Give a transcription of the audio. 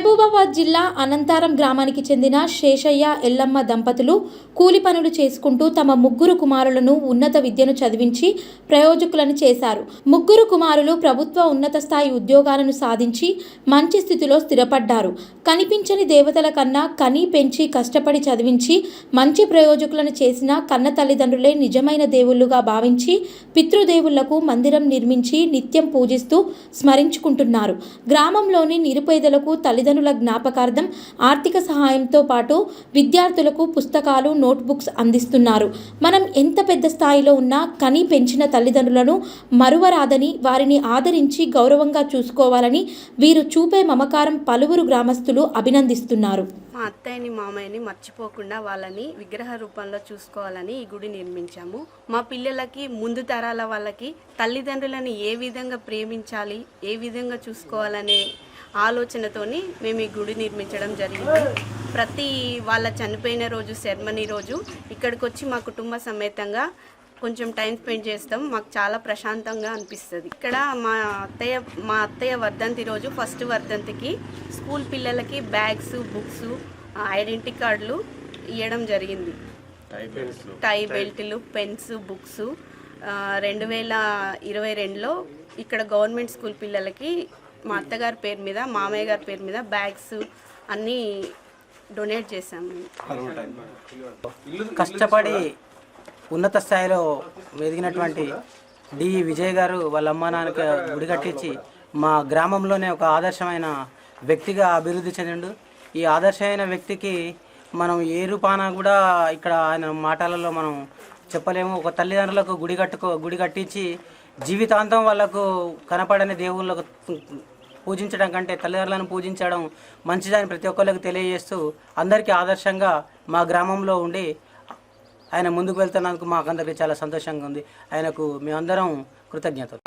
మహబూబాబాద్ జిల్లా అనంతారం గ్రామానికి చెందిన శేషయ్య ఎల్లమ్మ దంపతులు కూలి పనులు చేసుకుంటూ తమ ముగ్గురు కుమారులను ఉన్నత విద్యను చదివించి ప్రయోజకులను చేశారు. ముగ్గురు కుమారులు ప్రభుత్వ ఉన్నత స్థాయి ఉద్యోగాలను సాధించి మంచి స్థితిలో స్థిరపడ్డారు. కనిపించని దేవతల కన్నా కని పెంచి కష్టపడి చదివించి మంచి ప్రయోజకులను చేసిన కన్న తల్లిదండ్రులే నిజమైన దేవుళ్లుగా భావించి పితృదేవుళ్లకు మందిరం నిర్మించి నిత్యం పూజిస్తూ స్మరించుకుంటున్నారు. గ్రామంలోని నిరుపేదలకు తల్లిదండ్రుల జ్ఞాపకార్థం ఆర్థిక సహాయంతో పాటు విద్యార్థులకు పుస్తకాలు, నోట్బుక్స్ అందిస్తున్నారు. మనం ఎంత పెద్ద స్థాయిలో ఉన్నా కని పెంచిన తల్లిదండ్రులను మరువరాదని, వారిని ఆదరించి గౌరవంగా చూసుకోవాలని వీరు చూపే మమకారం పలువురు గ్రామస్తులు అభినందిస్తున్నారు. మా అత్తయ్యని మామయ్యని మర్చిపోకుండా వాళ్ళని విగ్రహ రూపంలో చూసుకోవాలని ఈ గుడి నిర్మించాము. మా పిల్లలకి ముందు తరాల వాళ్ళకి తల్లిదండ్రులను ఏ విధంగా ప్రేమించాలి, ఏ విధంగా చూసుకోవాలనే ఆలోచనతోని మేము ఈ గుడి నిర్మించడం జరిగింది. ప్రతి వాళ్ళ చనిపోయిన రోజు, సెర్మనీ రోజు ఇక్కడికి వచ్చి మా కుటుంబ సమేతంగా కొంచెం టైం స్పెండ్ చేస్తాం. మాకు చాలా ప్రశాంతంగా అనిపిస్తుంది. ఇక్కడ మా అత్తయ్య వర్ధంతి రోజు, ఫస్ట్ వర్ధంతికి స్కూల్ పిల్లలకి బ్యాగ్స్, బుక్స్, ఐడెంటిటీ కార్డులు ఇవ్వడం జరిగింది. టై బెల్ట్లు, పెన్స్, బుక్స్ 2022లో ఇక్కడ గవర్నమెంట్ స్కూల్ పిల్లలకి మా అత్తగారి పేరు మీద, మామయ్య గారి పేరు మీద బ్యాగ్స్ అన్నీ డొనేట్ చేశాము. కష్టపడి ఉన్నత స్థాయిలో ఎదిగినటువంటి డి విజయ్ గారు వాళ్ళ అమ్మా నాన్నకి గుడి కట్టించి మా గ్రామంలోనే ఒక ఆదర్శమైన వ్యక్తిగా అభివృద్ధి చెందిండు. ఈ ఆదర్శమైన వ్యక్తికి మనం ఏ రూపాన కూడా ఇక్కడ ఆయన మాటలలో మనం చెప్పలేము. ఒక తల్లిదండ్రులకు గుడి కట్టించి జీవితాంతం వాళ్ళకు కనపడని దేవుళ్ళకు పూజించడం కంటే తల్లిదండ్రులను పూజించడం మంచిదని ప్రతి ఒక్కరికి తెలియజేస్తూ అందరికీ ఆదర్శంగా మా గ్రామంలో ఉండి ఆయన ముందుకు వెళ్తున్నందుకు మాకందరికీ చాలా సంతోషంగా ఉంది. ఆయనకు మేమందరం కృతజ్ఞతలు.